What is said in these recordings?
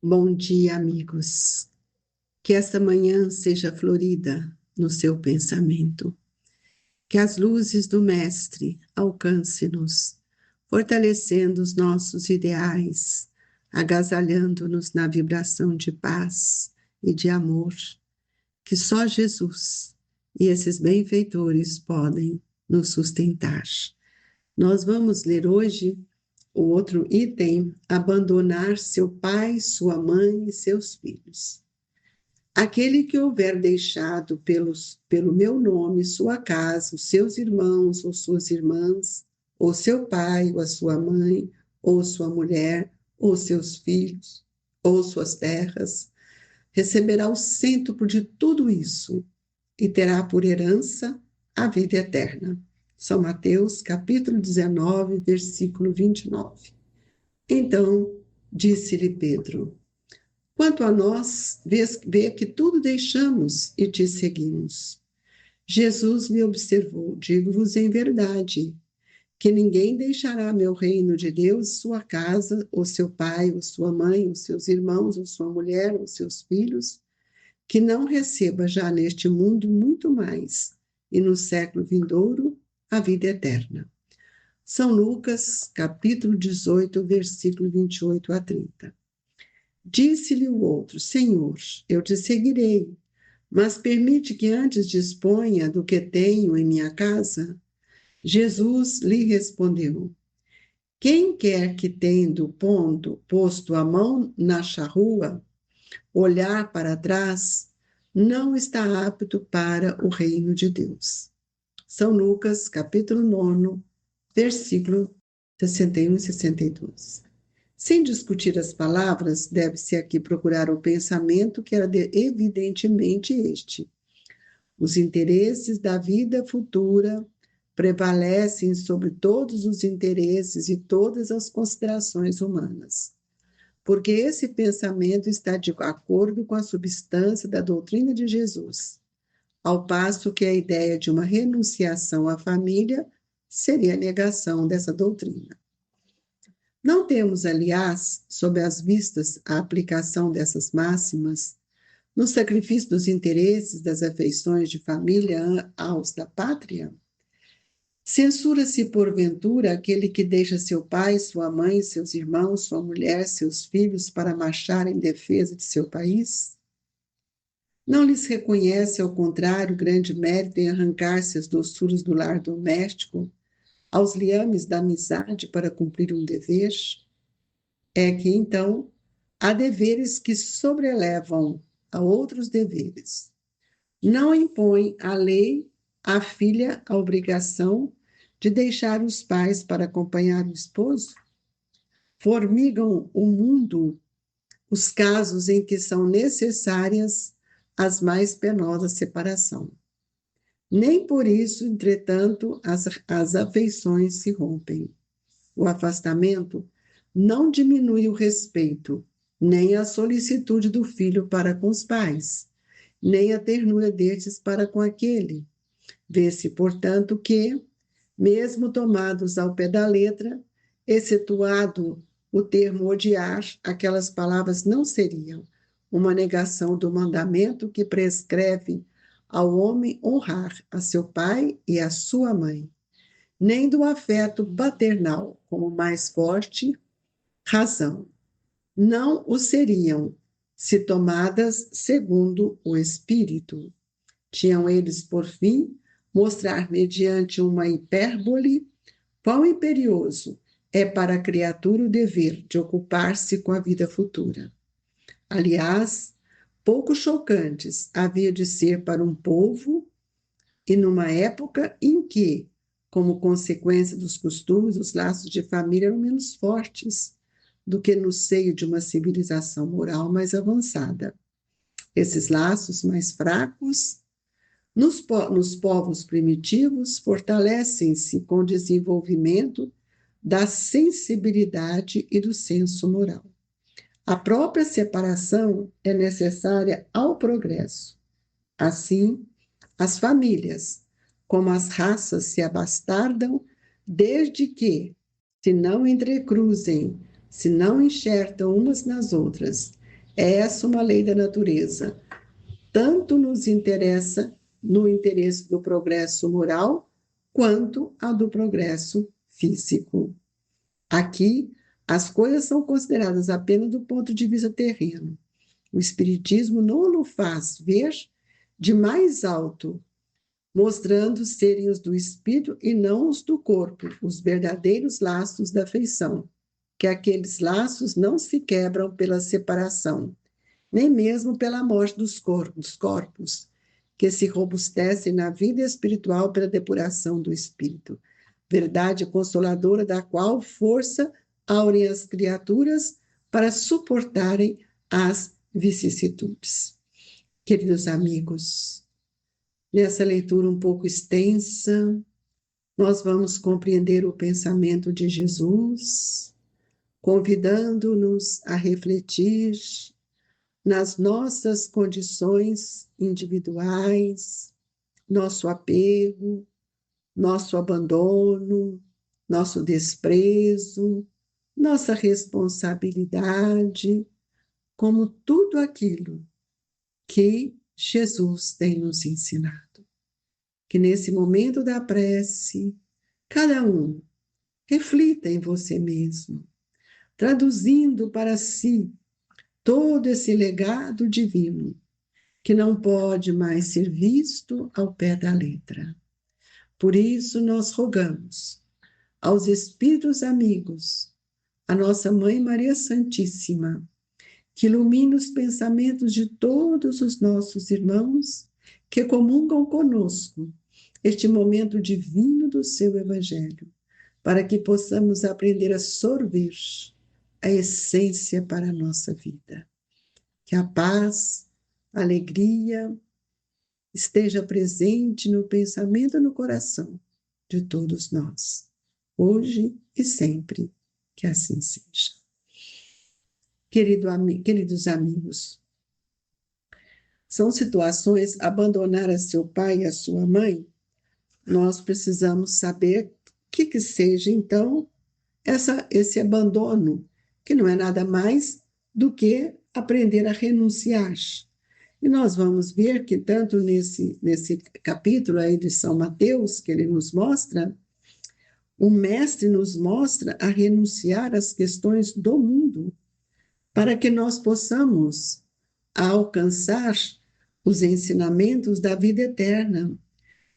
Bom dia, amigos. Que esta manhã seja florida no seu pensamento. Que as luzes do Mestre alcance-nos, fortalecendo os nossos ideais, agasalhando-nos na vibração de paz e de amor, que só Jesus e esses benfeitores podem nos sustentar. Nós vamos ler hoje o outro item: abandonar seu pai, sua mãe e seus filhos. Aquele que houver deixado pelo meu nome sua casa, os seus irmãos ou suas irmãs, ou seu pai ou a sua mãe, ou sua mulher, ou seus filhos, ou suas terras, receberá o cêntuplo de tudo isso e terá por herança a vida eterna. São Mateus, capítulo 19, versículo 29. Então, disse-lhe Pedro: quanto a nós, vê que tudo deixamos e te seguimos. Jesus lhe observou: digo-vos em verdade, que ninguém deixará meu reino de Deus, sua casa, ou seu pai, ou sua mãe, ou seus irmãos, ou sua mulher, ou seus filhos, que não receba já neste mundo muito mais, e no século vindouro, a vida eterna. São Lucas, capítulo 18, versículo 28 a 30. Disse-lhe o outro: Senhor, eu te seguirei, mas permite que antes disponha do que tenho em minha casa? Jesus lhe respondeu: quem quer que, tendo posto a mão na charrua, olhar para trás, não está apto para o reino de Deus. São Lucas, capítulo 9, versículo 61 e 62. Sem discutir as palavras, deve-se aqui procurar o pensamento que era evidentemente este: os interesses da vida futura prevalecem sobre todos os interesses e todas as considerações humanas, porque esse pensamento está de acordo com a substância da doutrina de Jesus, ao passo que a ideia de uma renunciação à família seria a negação dessa doutrina. Não temos, aliás, sob as vistas, a aplicação dessas máximas no sacrifício dos interesses, das afeições de família aos da pátria? Censura-se, porventura, aquele que deixa seu pai, sua mãe, seus irmãos, sua mulher, seus filhos para marchar em defesa de seu país? Não lhes reconhece, ao contrário, grande mérito em arrancar-se as doçuras do lar doméstico aos liames da amizade para cumprir um dever? É que, então, há deveres que sobrelevam a outros deveres. Não impõe a lei à filha a obrigação de deixar os pais para acompanhar o esposo? Formigam o mundo os casos em que são necessárias as mais penosas separação. Nem por isso, entretanto, as afeições se rompem. O afastamento não diminui o respeito, nem a solicitude do filho para com os pais, nem a ternura destes para com aquele. Vê-se, portanto, que, mesmo tomados ao pé da letra, excetuado o termo odiar, aquelas palavras não seriam uma negação do mandamento que prescreve ao homem honrar a seu pai e a sua mãe, nem do afeto paternal como mais forte razão. Não o seriam, se tomadas segundo o Espírito. Tinham eles, por fim, mostrar mediante uma hipérbole quão imperioso é para a criatura o dever de ocupar-se com a vida futura. Aliás, pouco chocantes havia de ser para um povo e numa época em que, como consequência dos costumes, os laços de família eram menos fortes do que no seio de uma civilização moral mais avançada. Esses laços mais fracos, nos povos primitivos, fortalecem-se com o desenvolvimento da sensibilidade e do senso moral. A própria separação é necessária ao progresso. Assim, as famílias, como as raças, se abastardam desde que, se não entrecruzem se não enxertam umas nas outras. É essa uma lei da natureza. Tanto nos interessa no interesse do progresso moral, quanto a do progresso físico. Aqui, as coisas são consideradas apenas do ponto de vista terreno. O Espiritismo não o faz ver de mais alto, mostrando serem os do espírito e não os do corpo, os verdadeiros laços da afeição, que aqueles laços não se quebram pela separação, nem mesmo pela morte dos corpos, que se robustecem na vida espiritual pela depuração do espírito, verdade consoladora da qual força aurem as criaturas para suportarem as vicissitudes. Queridos amigos, nessa leitura um pouco extensa, nós vamos compreender o pensamento de Jesus, convidando-nos a refletir nas nossas condições individuais, nosso apego, nosso abandono, nosso desprezo, nossa responsabilidade, como tudo aquilo que Jesus tem nos ensinado. Que nesse momento da prece, cada um reflita em você mesmo, traduzindo para si todo esse legado divino, que não pode mais ser visto ao pé da letra. Por isso, nós rogamos aos Espíritos amigos, a nossa Mãe Maria Santíssima, que ilumine os pensamentos de todos os nossos irmãos que comungam conosco este momento divino do seu Evangelho, para que possamos aprender a sorver a essência para a nossa vida. Que a paz, a alegria esteja presente no pensamento e no coração de todos nós, hoje e sempre, que assim seja. Queridos amigos, são situações, abandonar a seu pai e a sua mãe, nós precisamos saber o que seja, então, esse abandono, que não é nada mais do que aprender a renunciar. E nós vamos ver que tanto nesse capítulo aí de São Mateus, que ele nos mostra, o mestre nos mostra a renunciar às questões do mundo, para que nós possamos alcançar os ensinamentos da vida eterna,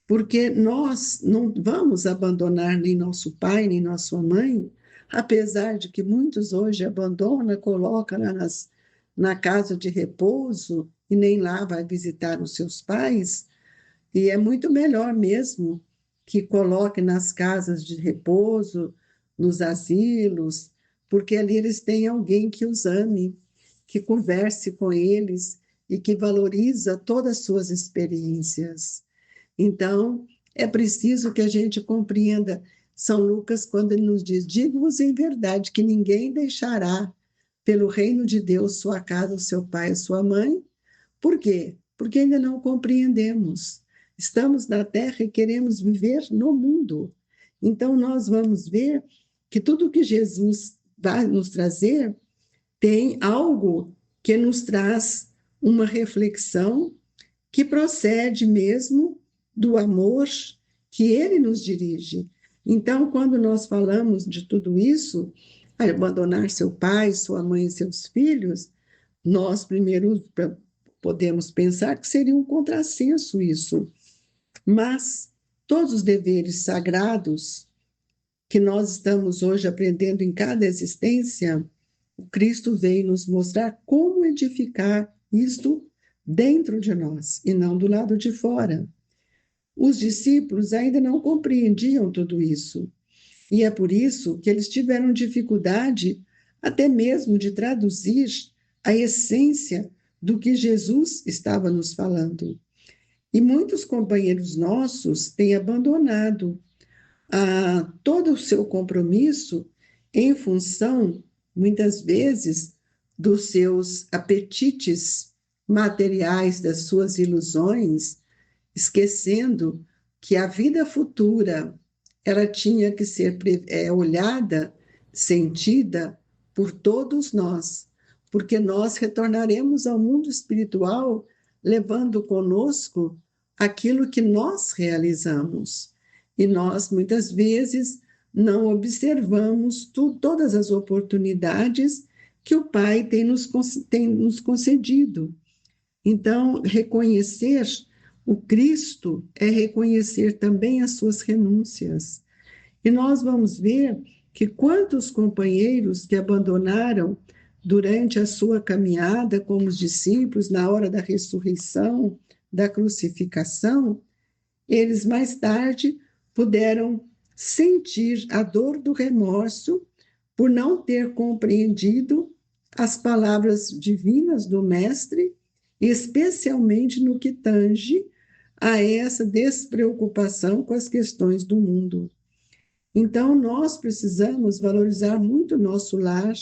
porque nós não vamos abandonar nem nosso pai, nem nossa mãe, apesar de que muitos hoje abandonam, colocam na casa de repouso e nem lá vai visitar os seus pais, e é muito melhor mesmo que coloque nas casas de repouso, nos asilos, porque ali eles têm alguém que os ame, que converse com eles e que valoriza todas as suas experiências. Então, é preciso que a gente compreenda São Lucas quando ele nos diz: digo-vos em verdade que ninguém deixará pelo reino de Deus sua casa, o seu pai, a sua mãe. Por quê? Porque ainda não compreendemos. Estamos na Terra e queremos viver no mundo. Então, nós vamos ver que tudo que Jesus vai nos trazer tem algo que nos traz uma reflexão que procede mesmo do amor que ele nos dirige. Então, quando nós falamos de tudo isso, abandonar seu pai, sua mãe e seus filhos, nós primeiro podemos pensar que seria um contrassenso isso. Mas todos os deveres sagrados que nós estamos hoje aprendendo em cada existência, o Cristo veio nos mostrar como edificar isto dentro de nós e não do lado de fora. Os discípulos ainda não compreendiam tudo isso, e é por isso que eles tiveram dificuldade até mesmo de traduzir a essência do que Jesus estava nos falando. E muitos companheiros nossos têm abandonado todo o seu compromisso em função, muitas vezes, dos seus apetites materiais, das suas ilusões, esquecendo que a vida futura ela tinha que ser olhada, sentida por todos nós, porque nós retornaremos ao mundo espiritual levando conosco aquilo que nós realizamos. E nós, muitas vezes, não observamos todas as oportunidades que o Pai tem nos concedido. Então, reconhecer o Cristo é reconhecer também as suas renúncias. E nós vamos ver que quantos companheiros que abandonaram durante a sua caminhada como os discípulos, na hora da ressurreição, da crucificação, eles mais tarde puderam sentir a dor do remorso por não ter compreendido as palavras divinas do Mestre, especialmente no que tange a essa despreocupação com as questões do mundo. Então, nós precisamos valorizar muito nosso lar,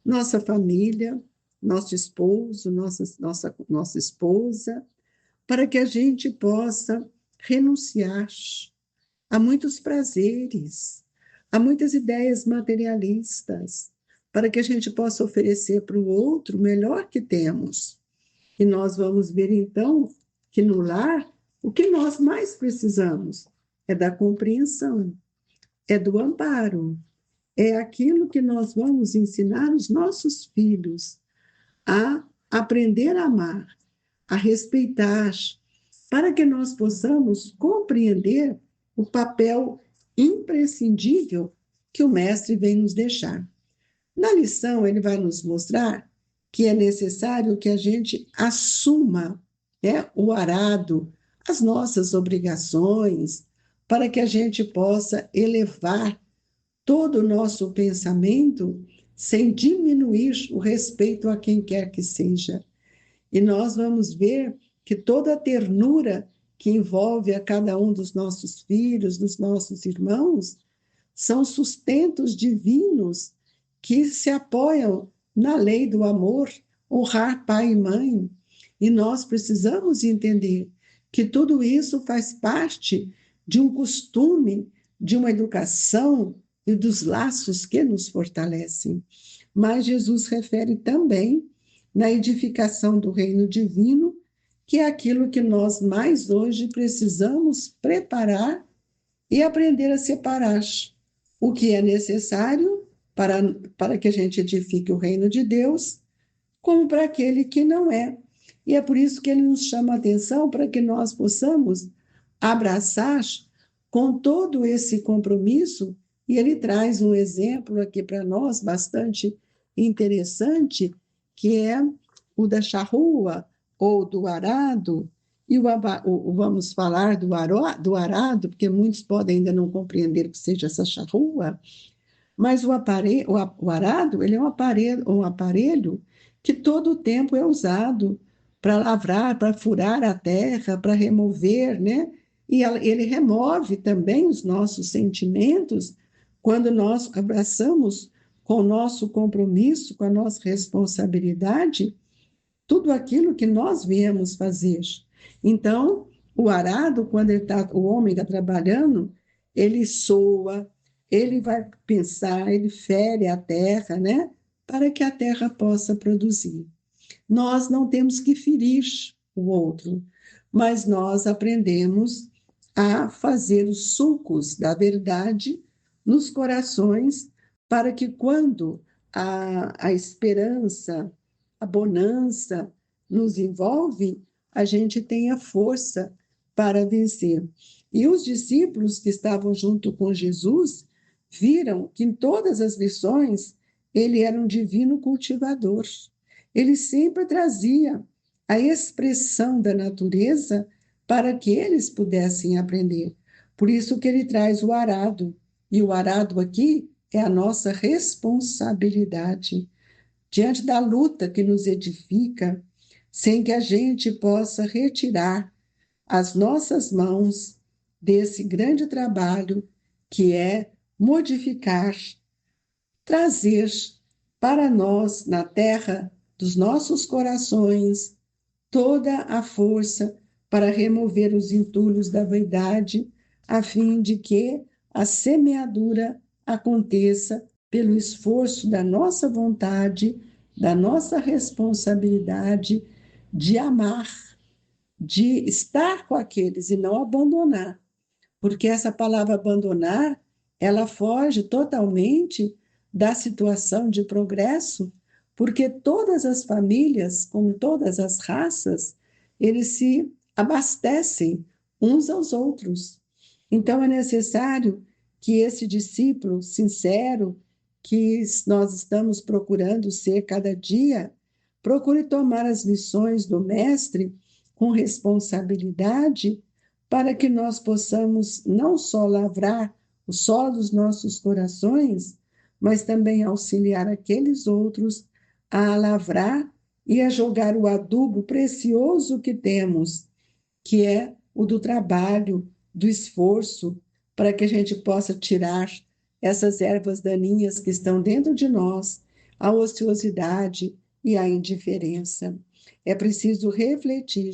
nossa família, nosso esposo, nossa esposa, para que a gente possa renunciar a muitos prazeres, a muitas ideias materialistas, para que a gente possa oferecer para o outro o melhor que temos. E nós vamos ver, então, que no lar, o que nós mais precisamos é da compreensão, é do amparo, é aquilo que nós vamos ensinar os nossos filhos a aprender a amar, a respeitar, para que nós possamos compreender o papel imprescindível que o mestre vem nos deixar. Na lição, ele vai nos mostrar que é necessário que a gente assuma, né, o arado, as nossas obrigações, para que a gente possa elevar todo o nosso pensamento sem diminuir o respeito a quem quer que seja. E nós vamos ver que toda a ternura que envolve a cada um dos nossos filhos, dos nossos irmãos, são sustentos divinos que se apoiam na lei do amor, honrar pai e mãe. E nós precisamos entender que tudo isso faz parte de um costume, de uma educação e dos laços que nos fortalecem. Mas Jesus refere também na edificação do reino divino, que é aquilo que nós mais hoje precisamos preparar e aprender a separar o que é necessário para que a gente edifique o reino de Deus, como para aquele que não é. E é por isso que ele nos chama a atenção para que nós possamos abraçar com todo esse compromisso, e ele traz um exemplo aqui para nós bastante interessante, que é o da charrua ou do arado, e vamos falar do arado, porque muitos podem ainda não compreender o que seja essa charrua, mas o arado ele é um aparelho que todo o tempo é usado para lavrar, para furar a terra, para remover, né? E ele remove também os nossos sentimentos quando nós abraçamos com o nosso compromisso, com a nossa responsabilidade, tudo aquilo que nós viemos fazer. Então, o arado, quando o homem está trabalhando, ele soa, ele vai pensar, ele fere a terra, né? Para que a terra possa produzir. Nós não temos que ferir o outro, mas nós aprendemos a fazer os sulcos da verdade nos corações, para que quando a esperança, a bonança nos envolve, a gente tenha força para vencer. E os discípulos que estavam junto com Jesus viram que em todas as lições ele era um divino cultivador. Ele sempre trazia a expressão da natureza para que eles pudessem aprender. Por isso que ele traz o arado. E o arado aqui é a nossa responsabilidade diante da luta que nos edifica, sem que a gente possa retirar as nossas mãos desse grande trabalho que é modificar, trazer para nós, na terra dos nossos corações, toda a força para remover os entulhos da vaidade, a fim de que a semeadura aconteça pelo esforço da nossa vontade, da nossa responsabilidade de amar, de estar com aqueles e não abandonar. Porque essa palavra abandonar, ela foge totalmente da situação de progresso, porque todas as famílias, como todas as raças, eles se abastecem uns aos outros. Então é necessário que esse discípulo sincero, que nós estamos procurando ser cada dia, procure tomar as lições do Mestre com responsabilidade, para que nós possamos não só lavrar o solo dos nossos corações, mas também auxiliar aqueles outros a lavrar e a jogar o adubo precioso que temos, que é o do trabalho, do esforço, para que a gente possa tirar essas ervas daninhas que estão dentro de nós, a ociosidade e a indiferença. É preciso refletir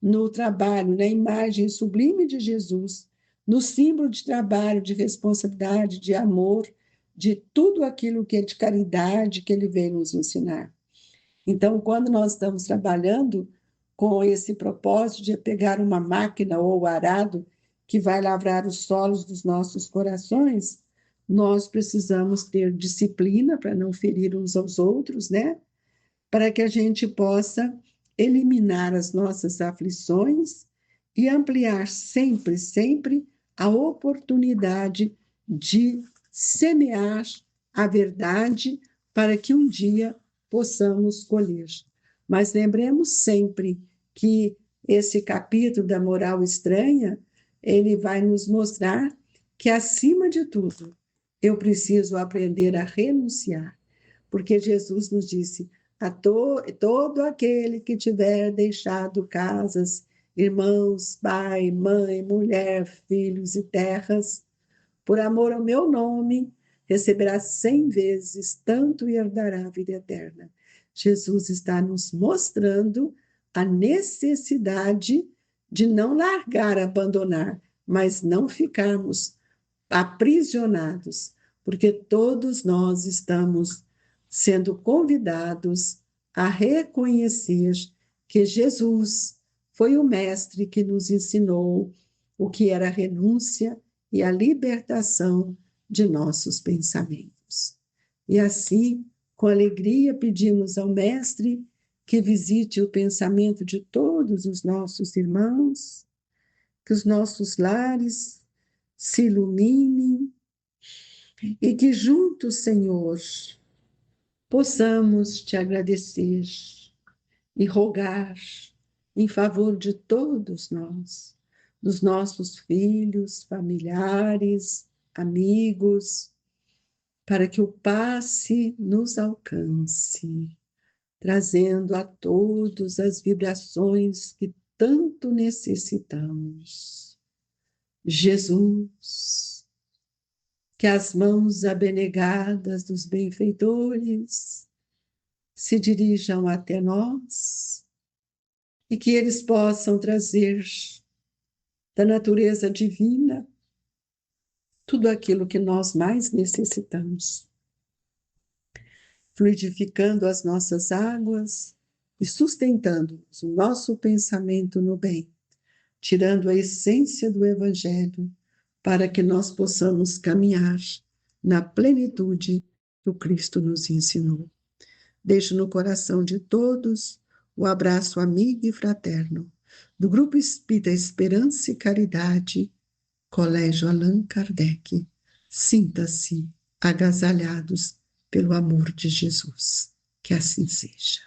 no trabalho, na imagem sublime de Jesus, no símbolo de trabalho, de responsabilidade, de amor, de tudo aquilo que é de caridade que ele veio nos ensinar. Então, quando nós estamos trabalhando com esse propósito de pegar uma máquina ou o arado que vai lavrar os solos dos nossos corações, nós precisamos ter disciplina para não ferir uns aos outros, né? Para que a gente possa eliminar as nossas aflições e ampliar sempre, sempre a oportunidade de semear a verdade para que um dia possamos colher. Mas lembremos sempre que esse capítulo da moral estranha, ele vai nos mostrar que, acima de tudo, eu preciso aprender a renunciar, porque Jesus nos disse: todo aquele que tiver deixado casas, irmãos, pai, mãe, mulher, filhos e terras, por amor ao meu nome, receberá 100 vezes tanto e herdará a vida eterna. Jesus está nos mostrando a necessidade de não largar, abandonar, mas não ficarmos aprisionados, porque todos nós estamos sendo convidados a reconhecer que Jesus foi o mestre que nos ensinou o que era a renúncia e a libertação de nossos pensamentos. E assim, com alegria, pedimos ao mestre que visite o pensamento de todos os nossos irmãos, que os nossos lares se iluminem e que juntos, Senhor, possamos te agradecer e rogar em favor de todos nós, dos nossos filhos, familiares, amigos, para que o passe nos alcance, trazendo a todos as vibrações que tanto necessitamos. Jesus, que as mãos abnegadas dos benfeitores se dirijam até nós e que eles possam trazer da natureza divina tudo aquilo que nós mais necessitamos, fluidificando as nossas águas e sustentando o nosso pensamento no bem, tirando a essência do Evangelho, para que nós possamos caminhar na plenitude que o Cristo nos ensinou. Deixo no coração de todos o abraço amigo e fraterno do Grupo Espírita Esperança e Caridade, Colégio Allan Kardec. Sinta-se agasalhados pelo amor de Jesus. Que assim seja.